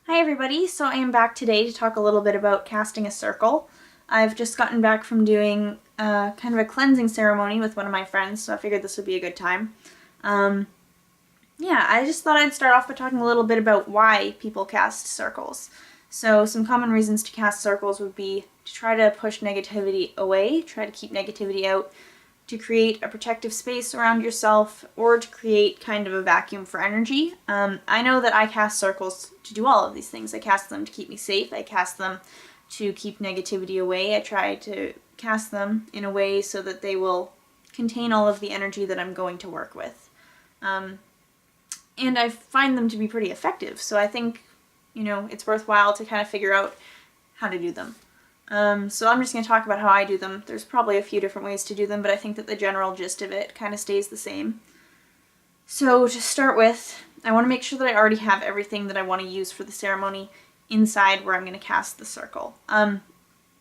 Hi everybody, so I am back today to talk a little bit about casting a circle. I've just gotten back from doing kind of a cleansing ceremony with one of my friends, so I figured this would be a good time. Um, yeah, I just thought I'd start off by talking a little bit about why people cast circles. So some common reasons to cast circles would be to try to push negativity away, try to keep negativity out, to create a protective space around yourself, or to create kind of a vacuum for energy. I know that I cast circles to do all of these things. I cast them to keep me safe. I cast them to keep negativity away. I try to cast them in a way so that they will contain all of the energy that I'm going to work with. And I find them to be pretty effective, so I think, it's worthwhile to kind of figure out how to do them. So I'm just going to talk about how I do them. There's probably a few different ways to do them, but I think that the general gist of it kind of stays the same. So to start with, I want to make sure that I already have everything that I want to use for the ceremony inside where I'm going to cast the circle.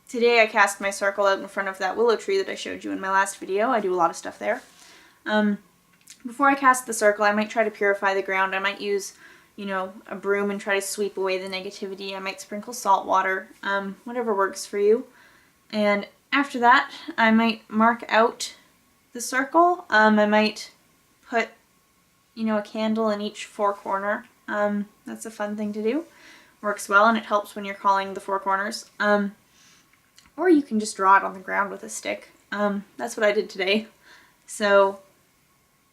Today I cast my circle out in front of that willow tree that I showed you in my last video. I do a lot of stuff there. Before I cast the circle, I might try to purify the ground. I might use a broom and try to sweep away the negativity. I might sprinkle salt water, whatever works for you. And after that, I might mark out the circle. I might put, a candle in each four corner. That's a fun thing to do. Works well, and it helps when you're calling the four corners. Or you can just draw it on the ground with a stick. That's what I did today. So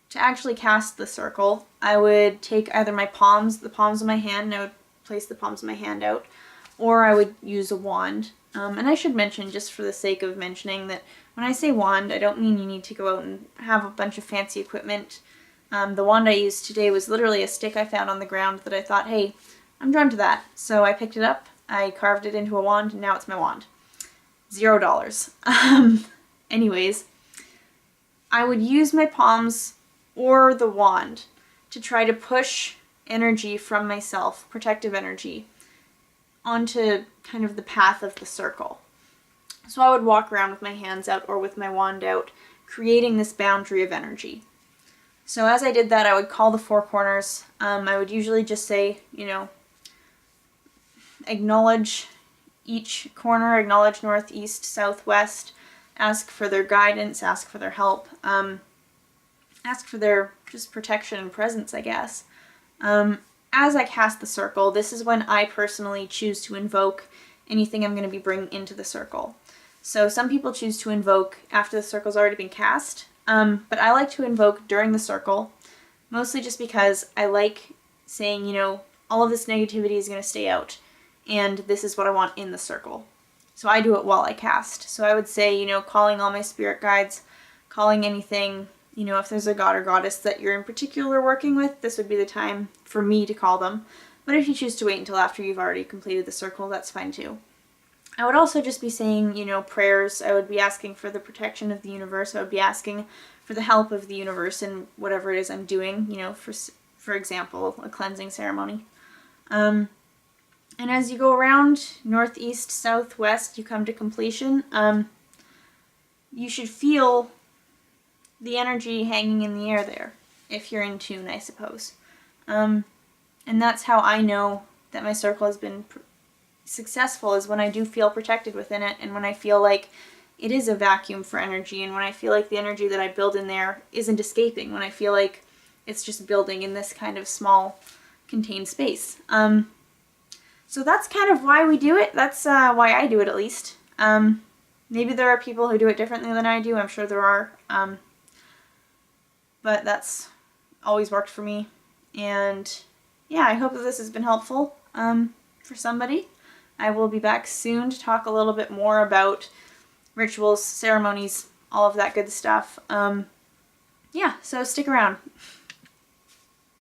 to actually cast the circle, I would take either my palms, the palms of my hand, and I would place the palms of my hand out, or I would use a wand. And I should mention, just for the sake of mentioning, that when I say wand, I don't mean you need to go out and have a bunch of fancy equipment. The wand I used today was literally a stick I found on the ground that I thought, hey, I'm drawn to that. So I picked it up, I carved it into a wand, and now it's my wand. $0. Anyways, I would use my palms or the wand to try to push energy from myself, protective energy, onto kind of the path of the circle. So I would walk around with my hands out or with my wand out, creating this boundary of energy. So as I did that, I would call the four corners. I would usually just say, acknowledge each corner, acknowledge north, east, south, west, ask for their guidance, ask for their help, ask for their just protection and presence, I guess. As I cast the circle, this is when I personally choose to invoke anything I'm going to be bringing into the circle. So some people choose to invoke after the circle's already been cast, but I like to invoke during the circle, mostly just because I like saying, all of this negativity is going to stay out, and this is what I want in the circle. So I do it while I cast. So I would say, calling all my spirit guides, calling anything, if there's a god or goddess that you're in particular working with, this would be the time for me to call them. But if you choose to wait until after you've already completed the circle, that's fine too. I would also just be saying, prayers. I would be asking for the protection of the universe. I would be asking for the help of the universe in whatever it is I'm doing, for example, a cleansing ceremony. And as you go around, north, east, south, west, you come to completion. You should feel the energy hanging in the air there, if you're in tune, I suppose. And that's how I know that my circle has been successful, is when I do feel protected within it, and when I feel like it is a vacuum for energy, and when I feel like the energy that I build in there isn't escaping, when I feel like it's just building in this kind of small, contained space. So that's kind of why we do it. That's why I do it, at least. Maybe there are people who do it differently than I do. I'm sure there are. But that's always worked for me. And yeah, I hope that this has been helpful for somebody. I will be back soon to talk a little bit more about rituals, ceremonies, all of that good stuff. Yeah, so stick around.